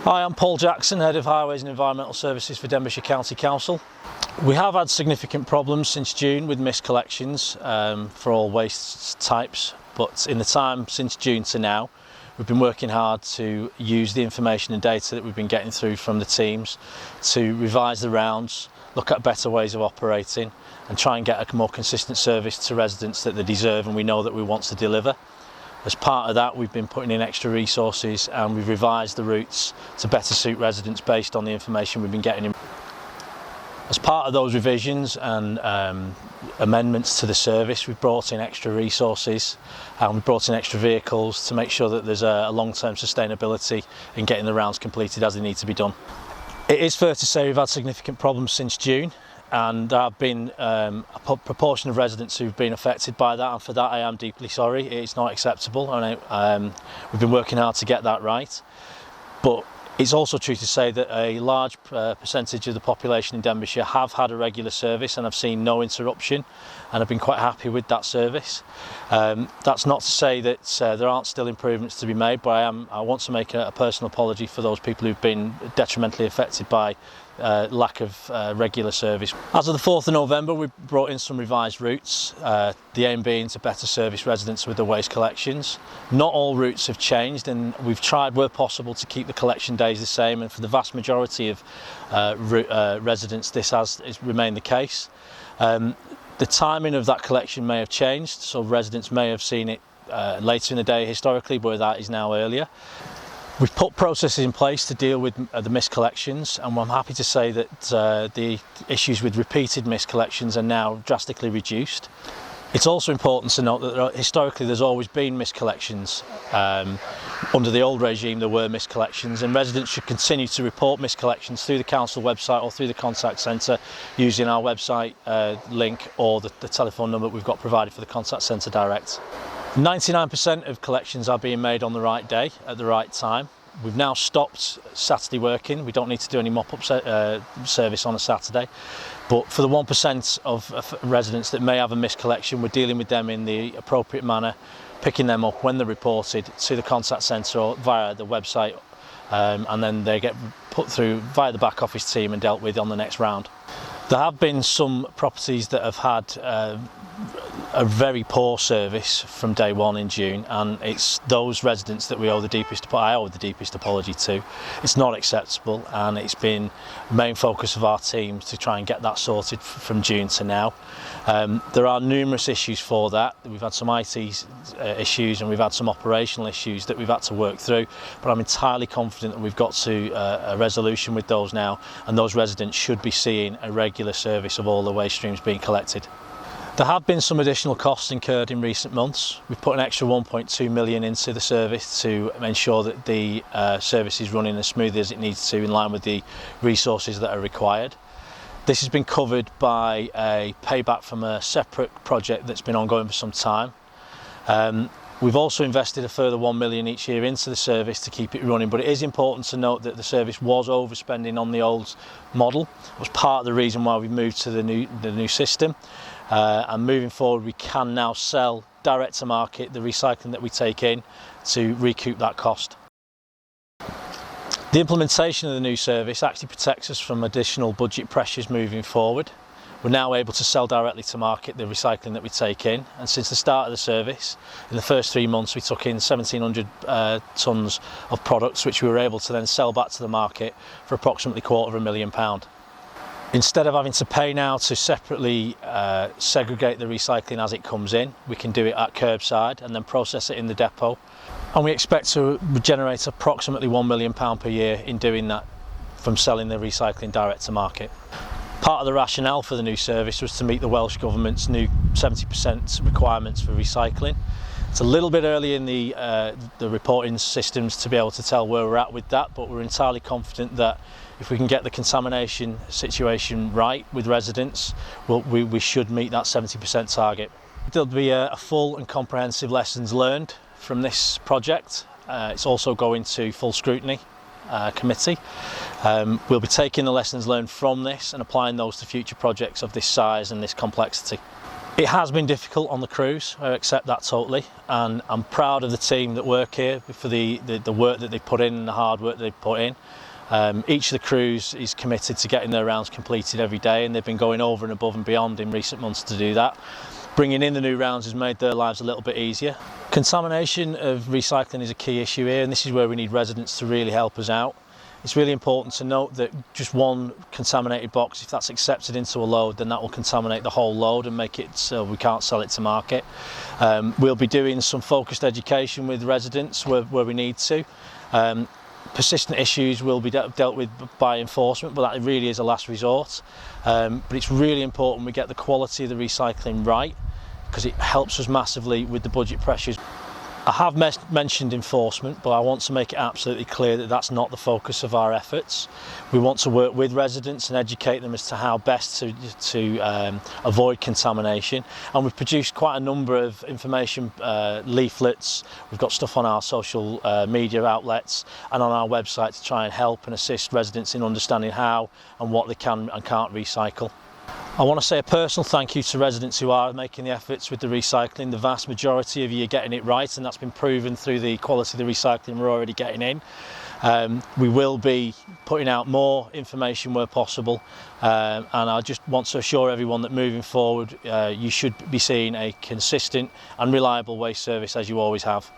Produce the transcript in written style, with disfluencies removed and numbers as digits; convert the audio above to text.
Hi, I'm Paul Jackson, Head of Highways and Environmental Services for Denbighshire County Council. We have had significant problems since June with missed collections for all waste types, but in the time since June to now, we've been working hard to use the information and data that we've been getting through from the teams to revise the rounds, look at better ways of operating and try and get a more consistent service to residents that they deserve and we know that we want to deliver. As part of that, we've been putting in extra resources and we've revised the routes to better suit residents based on the information we've been getting in. As part of those revisions and amendments to the service, we've brought in extra resources and we've brought in extra vehicles to make sure that there's a long-term sustainability in getting the rounds completed as they need to be done. It is fair to say we've had significant problems since June, and there have been a proportion of residents who've been affected by that, and for that I am deeply sorry. It's not acceptable, and we've been working hard to get that right. But it's also true to say that a large percentage of the population in Denbighshire have had a regular service and have seen no interruption and have been quite happy with that service. That's not to say that there aren't still improvements to be made, but I want to make a personal apology for those people who've been detrimentally affected by lack of regular service. As of the 4th of November, we brought in some revised routes, the aim being to better service residents with the waste collections. Not all routes have changed, and we've tried where possible to keep the collection days the same, and for the vast majority of residents this has remained the case. The timing of that collection may have changed, so residents may have seen it later in the day historically, where that is now earlier. We've put processes in place to deal with the missed collections, and I'm happy to say that the issues with repeated missed collections are now drastically reduced. It's also important to note that historically there's always been missed collections. Under the old regime there were missed collections, and residents should continue to report missed collections through the council website or through the contact centre using our website link or the telephone number we've got provided for the contact centre direct. 99% of collections are being made on the right day at the right time. We've now stopped Saturday working. We don't need to do any mop-up service on a Saturday. But for the 1% of residents that may have a missed collection, we're dealing with them in the appropriate manner, picking them up when they're reported to the contact centre or via the website, and then they get put through via the back office team and dealt with on the next round. There have been some properties that have had a very poor service from day one in June, and it's those residents that I owe the deepest apology to. It's not acceptable, and it's been the main focus of our team to try and get that sorted from June to now. There are numerous issues for that. We've had some IT issues and we've had some operational issues that we've had to work through, but I'm entirely confident that we've got to a resolution with those now, and those residents should be seeing a regular service of all the waste streams being collected. There have been some additional costs incurred in recent months. We've put an extra 1.2 million into the service to ensure that the service is running as smoothly as it needs to, in line with the resources that are required. This has been covered by a payback from a separate project that's been ongoing for some time. We've also invested a further 1 million each year into the service to keep it running, but it is important to note that the service was overspending on the old model. It was part of the reason why we moved to the new system. And moving forward, we can now sell direct to market the recycling that we take in to recoup that cost. The implementation of the new service actually protects us from additional budget pressures moving forward. We're now able to sell directly to market the recycling that we take in, and since the start of the service, in the first 3 months we took in 1,700 tonnes of products, which we were able to then sell back to the market for approximately £250,000. Instead of having to pay now to separately segregate the recycling as it comes in, we can do it at curbside and then process it in the depot. And we expect to generate approximately £1 million per year in doing that from selling the recycling direct to market. Part of the rationale for the new service was to meet the Welsh Government's new 70% requirements for recycling. It's a little bit early in the reporting systems to be able to tell where we're at with that, but we're entirely confident that if we can get the contamination situation right with residents, we should meet that 70% target. There'll be a full and comprehensive lessons learned from this project. It's also going to full scrutiny committee. We'll be taking the lessons learned from this and applying those to future projects of this size and this complexity. It has been difficult on the crews, I accept that totally, and I'm proud of the team that work here for the work that they put in and the hard work they put in. Each of the crews is committed to getting their rounds completed every day, and they've been going over and above and beyond in recent months to do that. Bringing in the new rounds has made their lives a little bit easier. Contamination of recycling is a key issue here, and this is where we need residents to really help us out. It's really important to note that just one contaminated box, if that's accepted into a load, then that will contaminate the whole load and make it so we can't sell it to market. We'll be doing some focused education with residents where we need to. Persistent issues will be dealt with by enforcement, but that really is a last resort. But it's really important we get the quality of the recycling right, because it helps us massively with the budget pressures. I have mentioned enforcement, but I want to make it absolutely clear that that's not the focus of our efforts. We want to work with residents and educate them as to how best to avoid contamination. And we've produced quite a number of information leaflets. We've got stuff on our social media outlets and on our website to try and help and assist residents in understanding how and what they can and can't recycle. I want to say a personal thank you to residents who are making the efforts with the recycling. The vast majority of you are getting it right, and that's been proven through the quality of the recycling we're already getting in. We will be putting out more information where possible, and I just want to assure everyone that moving forward you should be seeing a consistent and reliable waste service as you always have.